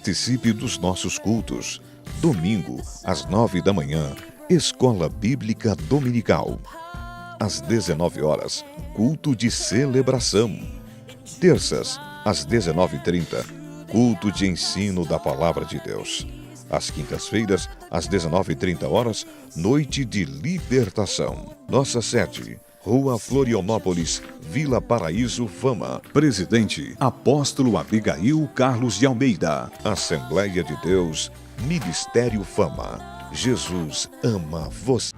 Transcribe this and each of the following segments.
Participe dos nossos cultos. Domingo, às 9 da manhã, Escola Bíblica Dominical. Às 19 horas, culto de celebração. Terças, às 19h30, culto de ensino da Palavra de Deus. Às quintas-feiras, às 19h30, noite de libertação. Nossa sede, Rua Florianópolis, Vila Paraíso, Fama. Presidente, Apóstolo Abigail Carlos de Almeida. Assembleia de Deus, Ministério Fama. Jesus ama você.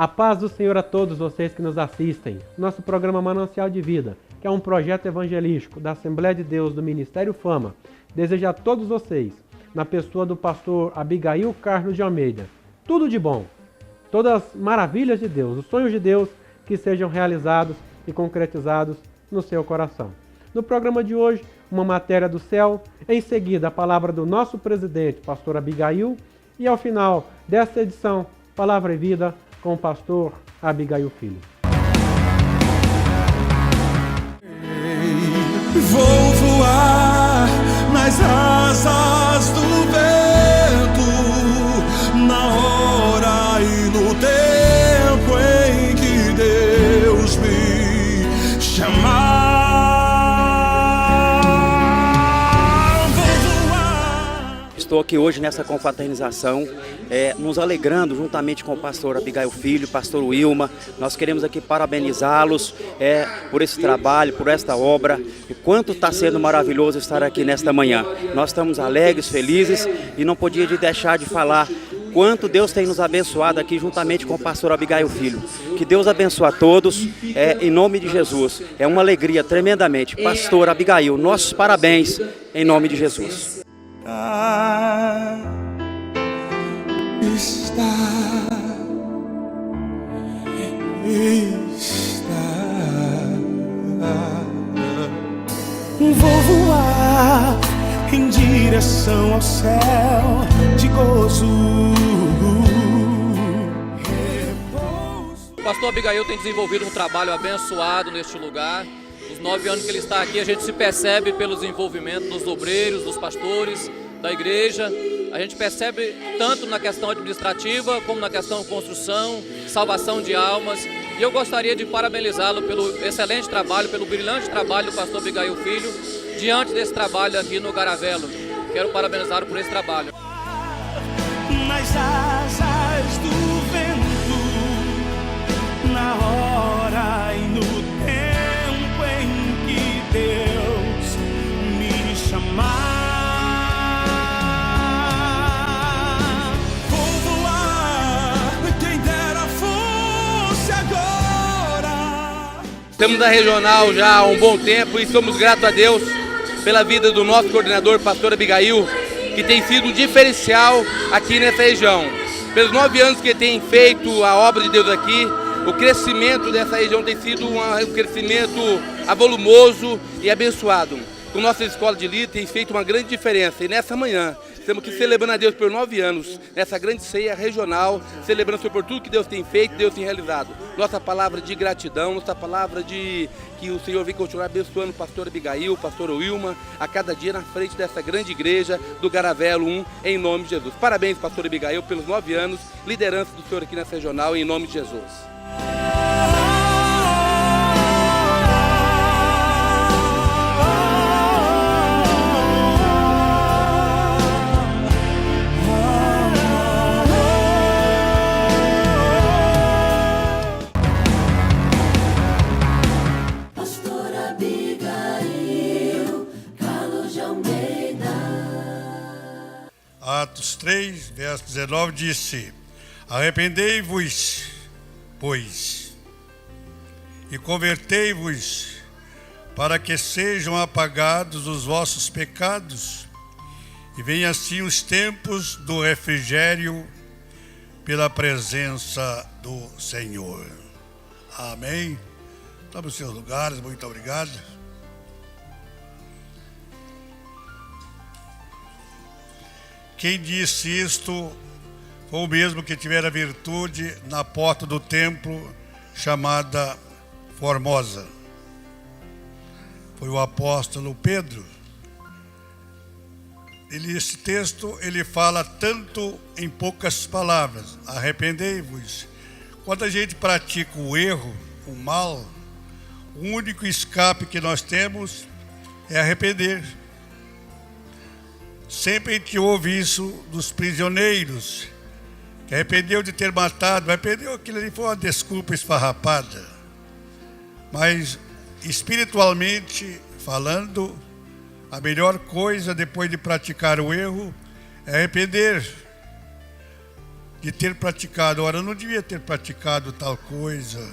A paz do Senhor a todos vocês que nos assistem. Nosso programa Manancial de Vida, que é um projeto evangelístico da Assembleia de Deus do Ministério Fama, deseja a todos vocês, na pessoa do pastor Abigail Carlos de Almeida, tudo de bom, todas as maravilhas de Deus, os sonhos de Deus que sejam realizados e concretizados no seu coração. No programa de hoje, uma matéria do céu, em seguida a palavra do nosso presidente, pastor Abigail, e ao final desta edição, Palavra e Vida, com o pastor Abigail Filho. Vou voar nas asas do vento, na hora e no tempo em que Deus me chamar. Estou aqui hoje nessa confraternização, nos alegrando juntamente com o pastor Abigail Filho, pastor Wilma. Nós queremos aqui parabenizá-los por esse trabalho, por esta obra. E quanto está sendo maravilhoso estar aqui nesta manhã. Nós estamos alegres, felizes e não podia deixar de falar quanto Deus tem nos abençoado aqui juntamente com o pastor Abigail Filho. Que Deus abençoe a todos, em nome de Jesus. É uma alegria tremendamente. Pastor Abigail, nossos parabéns em nome de Jesus. Vou voar em direção ao céu de gozo. O pastor Abigail tem desenvolvido um trabalho abençoado neste lugar. Os 9 anos que ele está aqui, a gente se percebe pelo desenvolvimento dos obreiros, dos pastores, da igreja. A gente percebe tanto na questão administrativa, como na questão de construção, salvação de almas. E eu gostaria de parabenizá-lo pelo excelente trabalho, pelo brilhante trabalho do pastor Abigail Filho, diante desse trabalho aqui no Garavelo. Quero parabenizá-lo por esse trabalho. Nas asas do vento, na hora e no tempo em que Deus me chamar. Estamos na regional já há um bom tempo e somos gratos a Deus pela vida do nosso coordenador, pastor Abigail, que tem sido um diferencial aqui nessa região. Pelos 9 anos que ele tem feito a obra de Deus aqui, o crescimento dessa região tem sido um crescimento avolumoso e abençoado. Com nossa escola de líder tem feito uma grande diferença. E nessa manhã, estamos aqui celebrando a Deus por 9 anos, nessa grande ceia regional, celebrando por tudo que Deus tem feito, Deus tem realizado. Nossa palavra de gratidão, nossa palavra de que o Senhor vem continuar abençoando o pastor Abigail, o pastor Wilma, a cada dia na frente dessa grande igreja do Garavelo 1, em nome de Jesus. Parabéns, pastor Abigail, pelos 9 anos, liderança do Senhor aqui nessa regional, em nome de Jesus. Pastor Abigail 3, verso 19, disse: arrependei-vos, pois, e convertei-vos, para que sejam apagados os vossos pecados, e venham assim os tempos do refrigério pela presença do Senhor. Amém. Tome os seus lugares, muito obrigado. Quem disse isto foi o mesmo que tivera virtude na porta do templo chamada Formosa. Foi o apóstolo Pedro. Esse texto ele fala tanto em poucas palavras: arrependei-vos. Quando a gente pratica o erro, o mal, o único escape que nós temos é arrepender. Sempre a gente ouve isso dos prisioneiros, que arrependeu de ter matado, arrependeu, aquilo ali foi uma desculpa esfarrapada. Mas espiritualmente falando, a melhor coisa depois de praticar o erro é arrepender de ter praticado. Ora, eu não devia ter praticado tal coisa.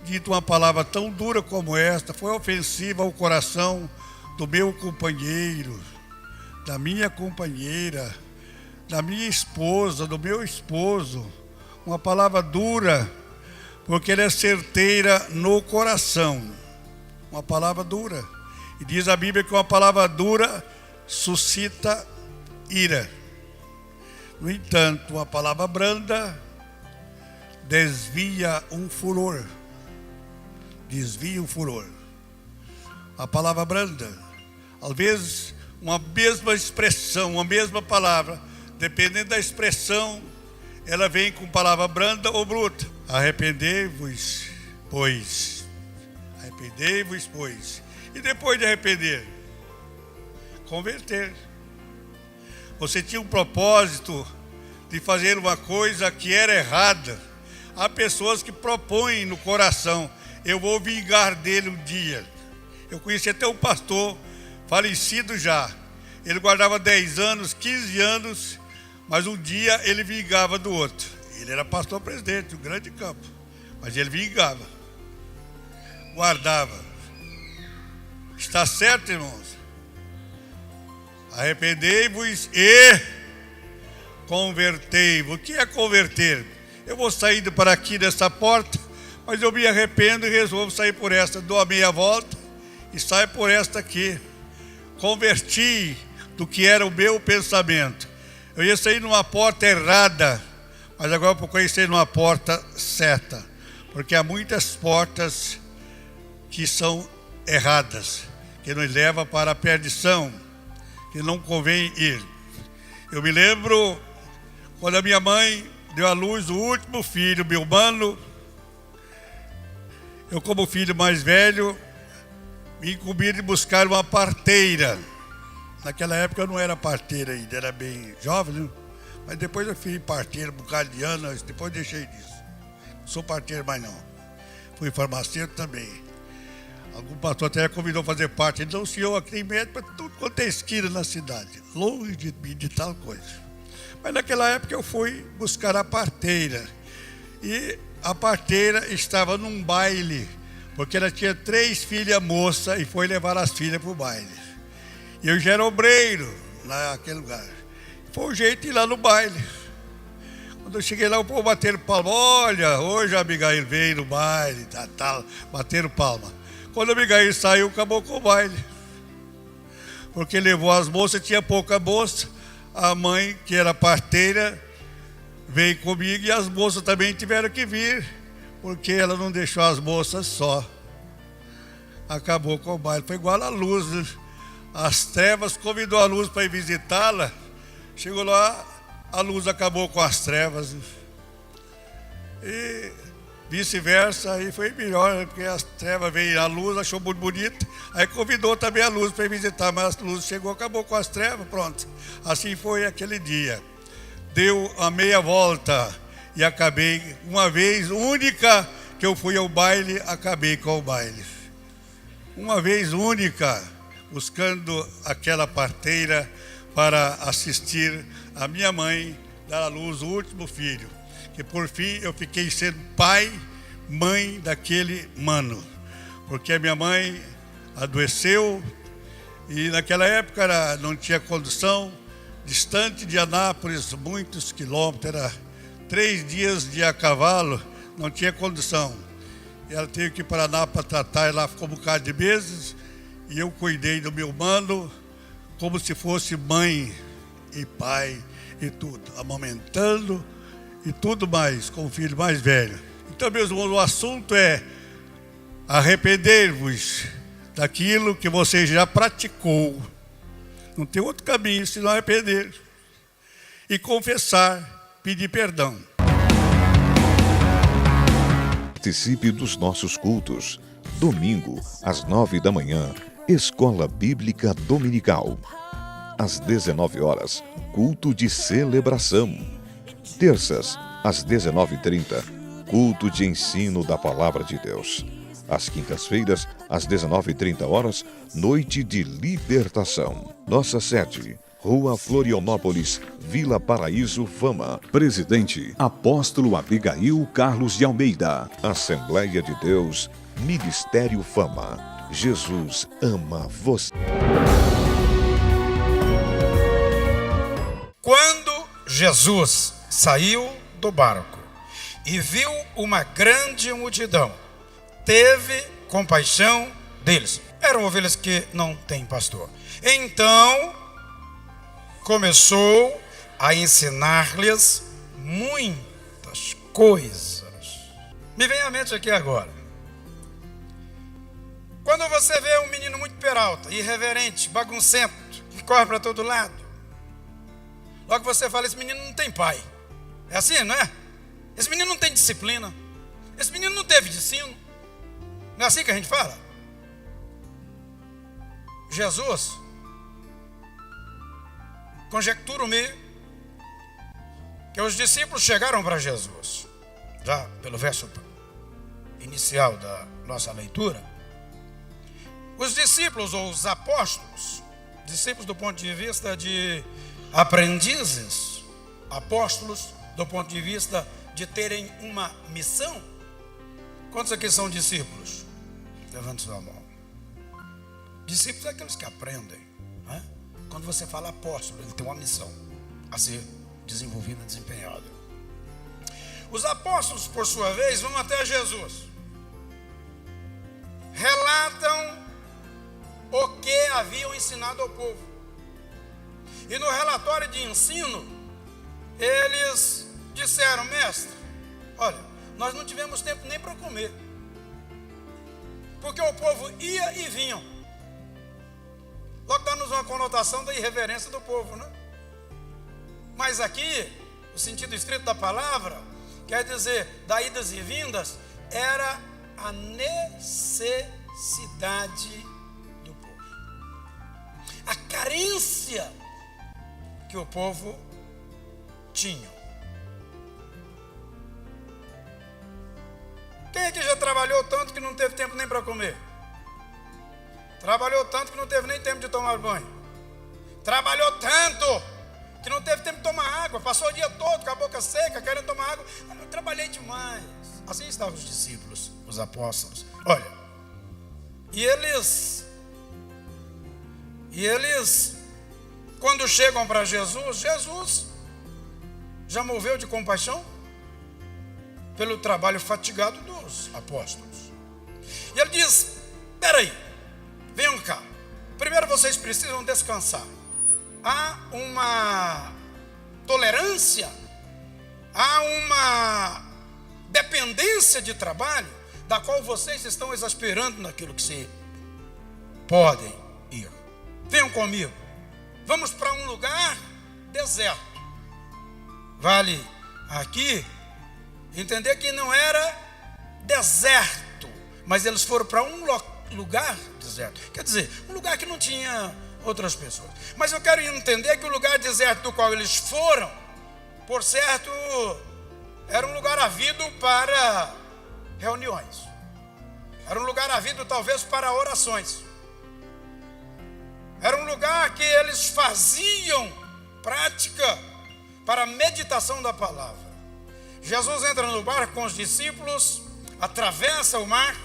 Dito uma palavra tão dura como esta, foi ofensiva ao coração do meu companheiro, da minha companheira, da minha esposa, do meu esposo. Uma palavra dura, porque ela é certeira no coração. Uma palavra dura. E diz a Bíblia que uma palavra dura suscita ira. No entanto, uma palavra branda desvia um furor. Desvia um furor. A palavra branda, às vezes, uma mesma expressão, uma mesma palavra, dependendo da expressão, ela vem com palavra branda ou bruta. Arrependei-vos, pois. Arrependei-vos, pois. E depois de arrepender? Converter. Você tinha um propósito de fazer uma coisa que era errada. Há pessoas que propõem no coração: eu vou vingar dele um dia. Eu conheci até um pastor, falecido já. Ele guardava 10 anos, 15 anos, mas um dia ele vingava do outro. Ele era pastor presidente, um grande campo, mas ele vingava, guardava. Está certo, irmãos? Arrependei-vos e convertei-vos. O que é converter? Eu vou saindo para aqui dessa porta, mas eu me arrependo e resolvo sair por esta. Dou a meia volta e saio por esta aqui. Converti do que era o meu pensamento. Eu ia sair numa porta errada, mas agora eu procurei sair numa porta certa, porque há muitas portas que são erradas, que nos levam para a perdição, que não convém ir. Eu me lembro quando a minha mãe deu à luz o último filho, meu mano. Eu, como filho mais velho, me incumbi de buscar uma parteira. Naquela época eu não era parteira ainda, era bem jovem, né? Mas depois eu fui parteiro um bocado de anos, depois deixei disso. Não sou parteiro mais não. Fui farmacêutico também. Algum pastor até convidou a fazer parte. Ele disse: o senhor aqui tem médico para tudo quanto é esquina na cidade, longe de mim de tal coisa. Mas naquela época eu fui buscar a parteira. E a parteira estava num baile, porque ela tinha 3 filhas moças e foi levar as filhas para o baile. E eu já era obreiro naquele lugar. Foi o jeito de ir lá no baile. Quando eu cheguei lá, o povo bateram palma. Olha, hoje a Abigail veio no baile, tal, bateram palma. Quando a Abigail saiu, acabou com o baile. Porque levou as moças, tinha pouca moça. A mãe, que era parteira, veio comigo e as moças também tiveram que vir, porque ela não deixou as moças só. Acabou com o baile. Foi igual a luz, né? As trevas convidou a luz para ir visitá-la. Chegou lá, a luz acabou com as trevas. E vice-versa, aí foi melhor, porque as trevas veio a luz, achou muito bonito, aí convidou também a luz para ir visitar, mas a luz chegou, acabou com as trevas, pronto. Assim foi aquele dia. Deu a meia volta e acabei, uma vez única que eu fui ao baile, acabei com o baile. Uma vez única, buscando aquela parteira para assistir a minha mãe dar à luz o último filho. Que por fim eu fiquei sendo pai, mãe daquele mano. Porque a minha mãe adoeceu e naquela época não tinha condução, distante de Anápolis, muitos quilômetros, era 3 dias de a cavalo, não tinha condução. E ela teve que ir para Anápolis para tratar, ela ficou um bocado de meses e eu cuidei do meu mano como se fosse mãe e pai e tudo, amamentando e tudo mais, com o filho mais velho. Então, meus irmãos, o assunto é arrepender-vos daquilo que você já praticou. Não tem outro caminho senão arrepender e confessar, pedir perdão. Participe dos nossos cultos. Domingo, às 9 da manhã, Escola Bíblica Dominical. Às 19 horas, culto de celebração. Terças, às 19h30, culto de ensino da Palavra de Deus. Às quintas-feiras, às 19h30, noite de libertação. Nossa sede, Rua Florianópolis, Vila Paraíso, Fama. Presidente, Apóstolo Abigail Carlos de Almeida. Assembleia de Deus, Ministério Fama. Jesus ama você. Quando Jesus saiu do barco e viu uma grande multidão, teve compaixão deles. Eram ovelhas que não têm pastor. Então, começou a ensinar-lhes muitas coisas. Me vem à mente aqui agora. Quando você vê um menino muito peralta, irreverente, baguncento, que corre para todo lado, logo você fala, esse menino não tem pai. É assim, não é? Esse menino não tem disciplina. Esse menino não teve ensino. Não é assim que a gente fala? Jesus, conjecturo-me que os discípulos chegaram para Jesus, já pelo verso inicial da nossa leitura. Os discípulos ou os apóstolos, discípulos do ponto de vista de aprendizes, apóstolos do ponto de vista de terem uma missão. Quantos aqui são discípulos? Levante sua mão. Discípulos é aqueles que aprendem, né? Quando você fala apóstolo, ele tem uma missão a ser desenvolvida, desempenhada. Os apóstolos, por sua vez, vão até Jesus, relatam o que haviam ensinado ao povo. E no relatório de ensino, eles disseram, mestre, olha, nós não tivemos tempo nem para comer, porque o povo ia e vinham. Logo dá-nos uma conotação da irreverência do povo, né? Mas aqui, o sentido estrito da palavra, quer dizer, da idas e vindas, era a necessidade do povo. A carência que o povo tinha. Quem aqui já trabalhou tanto que não teve tempo nem para comer? Trabalhou tanto que não teve nem tempo de tomar banho. Trabalhou tanto que não teve tempo de tomar água. Passou o dia todo com a boca seca, querendo tomar água. Eu trabalhei demais. Assim estavam os discípulos, os apóstolos. Olha, e eles, quando chegam para Jesus, Jesus já moveu de compaixão pelo trabalho fatigado dos apóstolos. E ele diz, peraí, venham cá. Primeiro vocês precisam descansar. Há uma tolerância, há uma dependência de trabalho da qual vocês estão exasperando naquilo que se podem ir. Venham comigo. Vamos para um lugar deserto. Vale aqui entender que não era deserto, mas eles foram para um lugar deserto. Quer dizer, um lugar que não tinha outras pessoas. Mas eu quero entender que o lugar deserto do qual eles foram, por certo, era um lugar havido para reuniões. Era um lugar havido talvez para orações. Era um lugar que eles faziam prática para a meditação da palavra. Jesus entra no barco com os discípulos, atravessa o mar,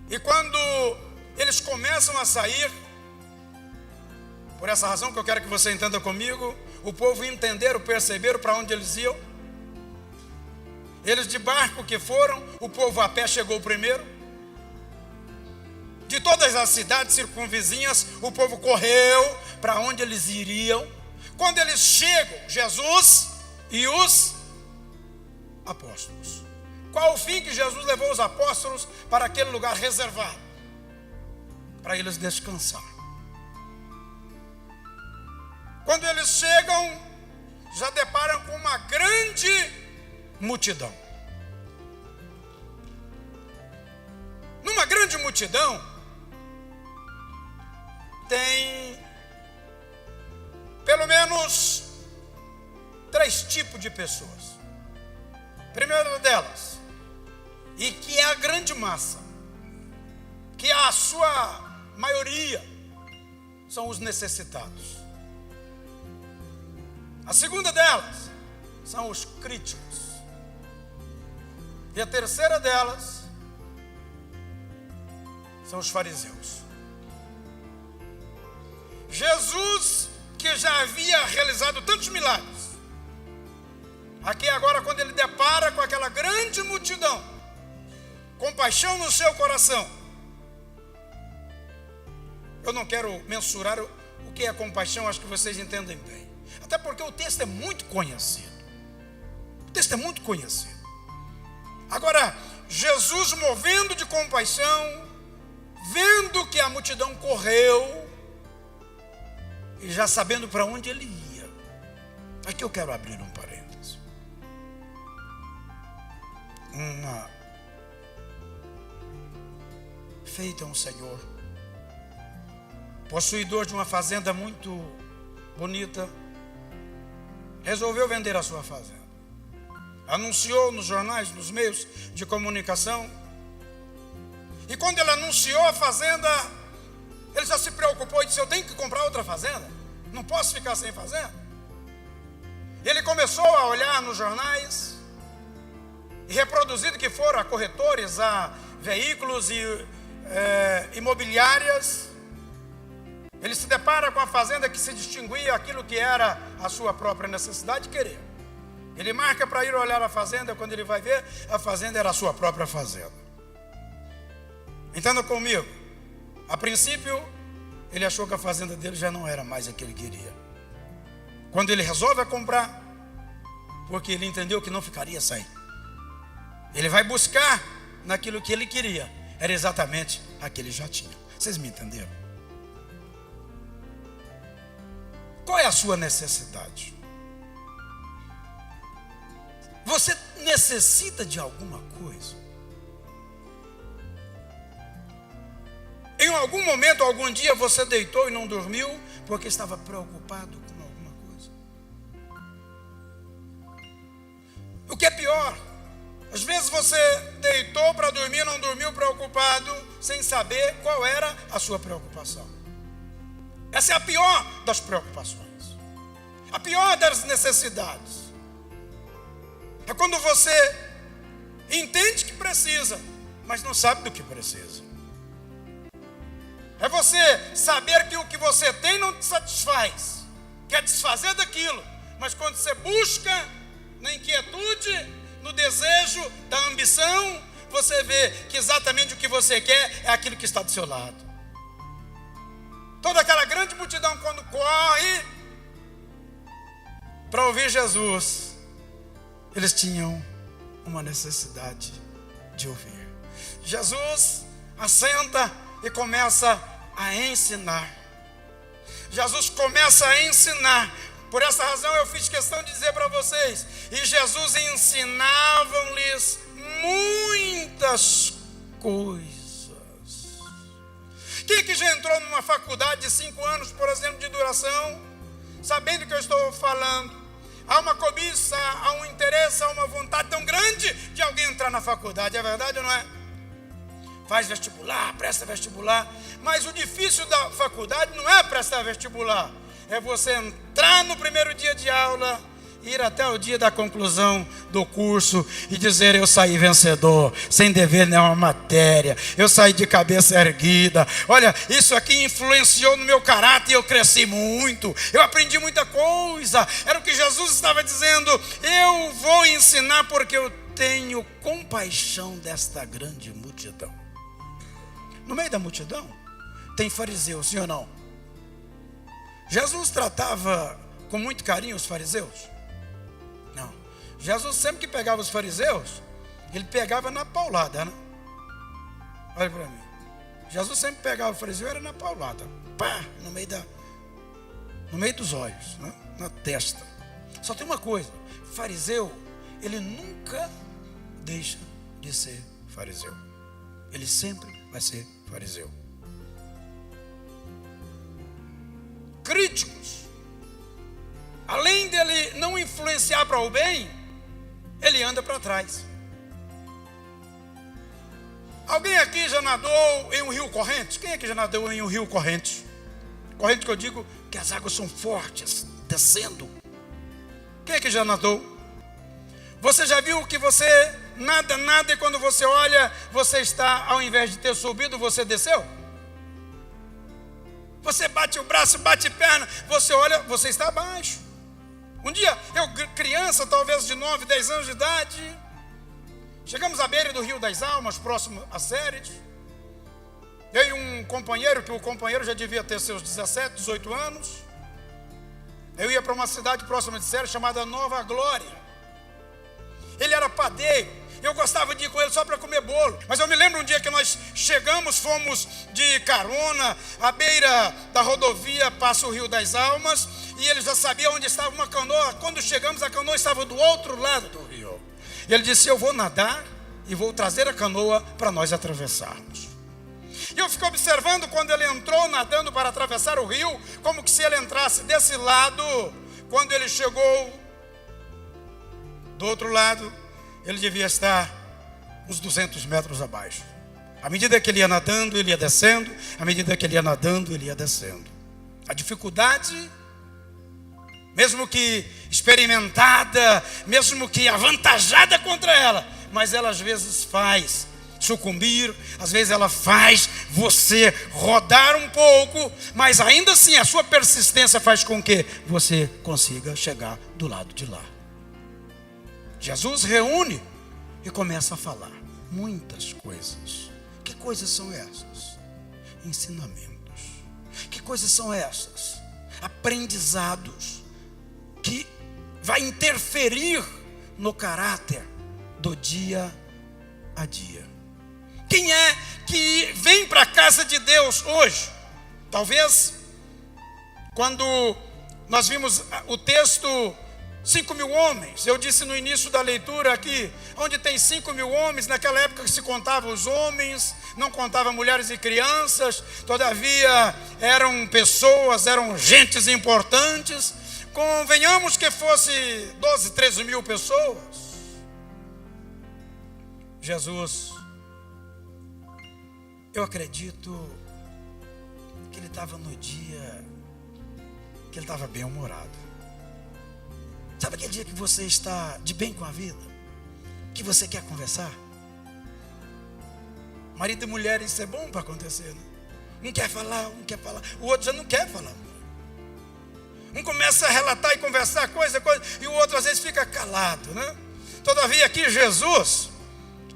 e quando eles começam a sair, por essa razão que eu quero que você entenda comigo, o povo entenderam, perceberam para onde eles iam. Eles de barco que foram, o povo a pé chegou primeiro. De todas as cidades circunvizinhas, o povo correu para onde eles iriam. Quando eles chegam, Jesus e os apóstolos. Qual o fim que Jesus levou os apóstolos para aquele lugar reservado? Para eles descansar. Quando eles chegam, já deparam com uma grande multidão. Numa grande multidão, tem pelo menos 3 tipos de pessoas. Primeira delas, e que é a grande massa, que a sua maioria são os necessitados. A segunda delas são os críticos. E a terceira delas são os fariseus. Jesus, que já havia realizado tantos milagres, aqui agora, quando ele depara com aquela grande multidão, compaixão no seu coração. Eu não quero mensurar o que é compaixão, acho que vocês entendem bem. Até porque o texto é muito conhecido. O texto é muito conhecido. Agora, Jesus, movendo de compaixão, vendo que a multidão correu, e já sabendo para onde ele ia. Aqui eu quero abrir um parênteses. Feito é um senhor, possuidor de uma fazenda muito bonita, resolveu vender a sua fazenda. Anunciou nos jornais, nos meios de comunicação. E quando ele anunciou a fazenda, ele já se preocupou e disse: eu tenho que comprar outra fazenda, não posso ficar sem fazenda. Ele começou a olhar nos jornais, e reproduzido que foram a corretores, a veículos e imobiliárias, ele se depara com a fazenda que se distinguia aquilo que era a sua própria necessidade de querer. Ele marca para ir olhar a fazenda, quando ele vai ver, a fazenda era a sua própria fazenda. Entenda comigo, a princípio, ele achou que a fazenda dele já não era mais a que ele queria. Quando ele resolve comprar, porque ele entendeu que não ficaria sem, ele vai buscar naquilo que ele queria, era exatamente aquele que ele já tinha. Vocês me entenderam? Qual é a sua necessidade? Você necessita de alguma coisa? Em algum momento, algum dia, você deitou e não dormiu porque estava preocupado com alguma coisa? O que é pior, às vezes você deitou para dormir, não dormiu preocupado, sem saber qual era a sua preocupação. Essa é a pior das preocupações, a pior das necessidades. É quando você entende que precisa, mas não sabe do que precisa. É você saber que o que você tem não te satisfaz, quer desfazer daquilo, mas quando você busca na inquietude, no desejo, da ambição, você vê que exatamente o que você quer é aquilo que está do seu lado. Toda aquela grande multidão, quando corre para ouvir Jesus, eles tinham uma necessidade de ouvir. Jesus assenta e começa a ensinar. Jesus começa a ensinar. Por essa razão eu fiz questão de dizer para vocês, e Jesus ensinava-lhes muitas coisas. Quem que já entrou numa faculdade de 5 anos, por exemplo, de duração, sabendo o que eu estou falando? Há uma cobiça, há um interesse, há uma vontade tão grande de alguém entrar na faculdade, é verdade ou não é? Faz vestibular, presta vestibular, mas o difícil da faculdade não é prestar vestibular, é você entrar no primeiro dia de aula, ir até o dia da conclusão do curso e dizer: eu saí vencedor, sem dever nenhuma matéria, eu saí de cabeça erguida. Olha, isso aqui influenciou no meu caráter e eu cresci muito, eu aprendi muita coisa. Era o que Jesus estava dizendo: eu vou ensinar porque eu tenho compaixão desta grande multidão. No meio da multidão tem fariseus, sim ou não? Jesus tratava com muito carinho os fariseus? Não. Jesus sempre que pegava os fariseus, ele pegava na paulada, né? Olha para mim. Jesus sempre pegava o fariseu, era na paulada. Pá, no meio dos olhos, né? Na testa. Só tem uma coisa: fariseu, ele nunca deixa de ser fariseu. Ele sempre vai ser fariseu. Críticos, além dele não influenciar para o bem, ele anda para trás. Alguém aqui já nadou em um rio corrente? Quem aqui já nadou em um rio corrente? Corrente que eu digo que as águas são fortes, descendo. Quem aqui já nadou? Você já viu que você nada e quando você olha, você está, ao invés de ter subido, você desceu? Você bate o braço, bate a perna, você olha, você está abaixo. Um dia, eu criança, talvez de 9, 10 anos de idade, chegamos à beira do Rio das Almas, próximo a Séries. Veio um companheiro, que o companheiro já devia ter seus 17, 18 anos. Eu ia para uma cidade próxima de Séries, chamada Nova Glória. Ele era padeiro. Eu gostava de ir com ele só para comer bolo. Mas eu me lembro um dia que nós chegamos, fomos de carona à beira da rodovia, passa o Rio das Almas, e ele já sabia onde estava uma canoa. Quando chegamos, a canoa estava do outro lado do rio. E ele disse: eu vou nadar e vou trazer a canoa para nós atravessarmos. E eu fiquei observando quando ele entrou nadando para atravessar o rio, como que se ele entrasse desse lado, quando ele chegou do outro lado, ele devia estar uns 200 metros abaixo. À medida que ele ia nadando, ele ia descendo. À medida que ele ia nadando, ele ia descendo. A dificuldade, mesmo que experimentada, mesmo que avantajada contra ela, mas ela às vezes faz sucumbir, às vezes ela faz você rodar um pouco, mas ainda assim a sua persistência faz com que você consiga chegar do lado de lá. Jesus reúne e começa a falar muitas coisas. Que coisas são essas? Ensinamentos. Que coisas são essas? Aprendizados que vai interferir no caráter do dia a dia. Quem é que vem para a casa de Deus hoje? Talvez quando nós vimos o texto 5.000 homens, eu disse no início da leitura aqui, onde tem 5.000 homens, naquela época que se contava os homens, não contava mulheres e crianças, todavia eram pessoas, eram gentes importantes. Convenhamos que fosse 12, 13 mil pessoas. Jesus, eu acredito que ele estava no dia que ele estava bem-humorado. Sabe aquele dia que você está de bem com a vida? Que você quer conversar? Marido e mulher, isso é bom para acontecer, né? Um quer falar, o outro já não quer falar. Um começa a relatar e conversar coisa, e o outro às vezes fica calado, né? Todavia aqui Jesus,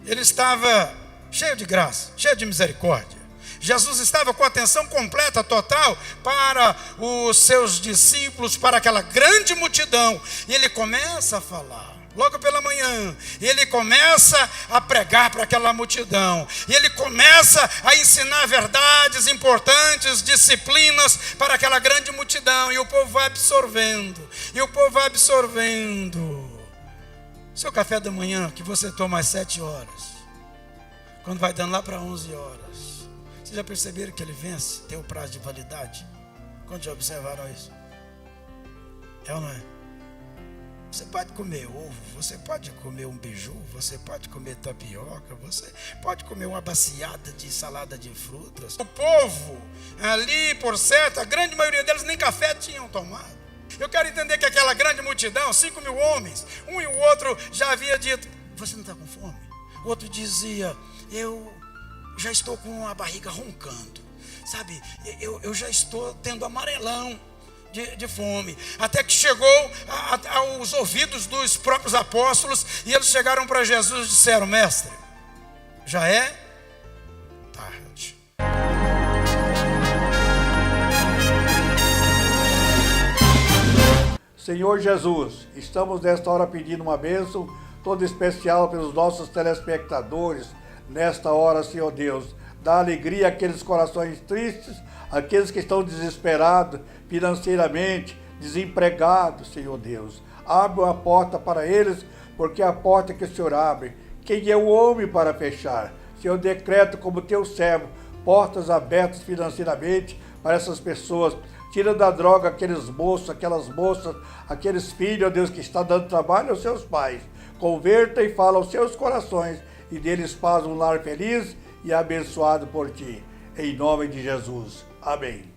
ele estava cheio de graça, cheio de misericórdia. Jesus estava com atenção completa, total, para os seus discípulos, para aquela grande multidão. E ele começa a falar, logo pela manhã, e ele começa a pregar para aquela multidão. E ele começa a ensinar verdades importantes, disciplinas para aquela grande multidão. E o povo vai absorvendo, e o povo vai absorvendo. Seu café da manhã, que você toma às 7 horas, quando vai dando lá para 11 horas, vocês já perceberam que ele vence, tem o prazo de validade? Quando já observaram isso? É ou não é? Você pode comer ovo, você pode comer um beiju, você pode comer tapioca, você pode comer uma baciada de salada de frutas. O povo ali, por certo, a grande maioria deles nem café tinham tomado. Eu quero entender que aquela grande multidão, 5.000 homens, um e o outro já havia dito: você não está com fome? O outro dizia: eu já estou com a barriga roncando, sabe, eu já estou tendo amarelão de fome. Até que chegou aos ouvidos dos próprios apóstolos, e eles chegaram para Jesus e disseram: mestre, já é tarde. Senhor Jesus, estamos nesta hora pedindo uma bênção toda especial pelos nossos telespectadores. Nesta hora, Senhor Deus, dá alegria àqueles corações tristes, àqueles que estão desesperados financeiramente, desempregados, Senhor Deus. Abre uma porta para eles, porque é a porta que o Senhor abre. Quem é o homem para fechar? Senhor, decreto como teu servo, portas abertas financeiramente para essas pessoas. Tira da droga aqueles moços, aquelas moças, aqueles filhos, ó Deus, que está dando trabalho aos seus pais. Converta e fala aos seus corações, e deles faz um lar feliz e abençoado por ti. Em nome de Jesus. Amém.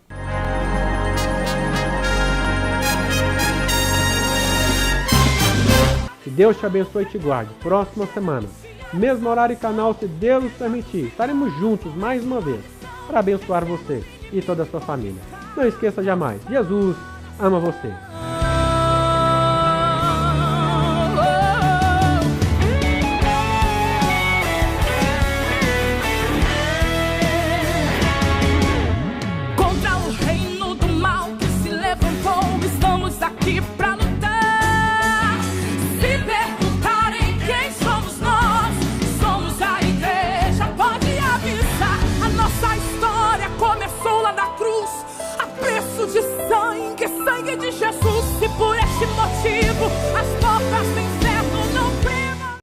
Que Deus te abençoe e te guarde. Próxima semana, mesmo horário e canal, se Deus nos permitir, estaremos juntos mais uma vez para abençoar você e toda a sua família. Não esqueça jamais, Jesus ama você.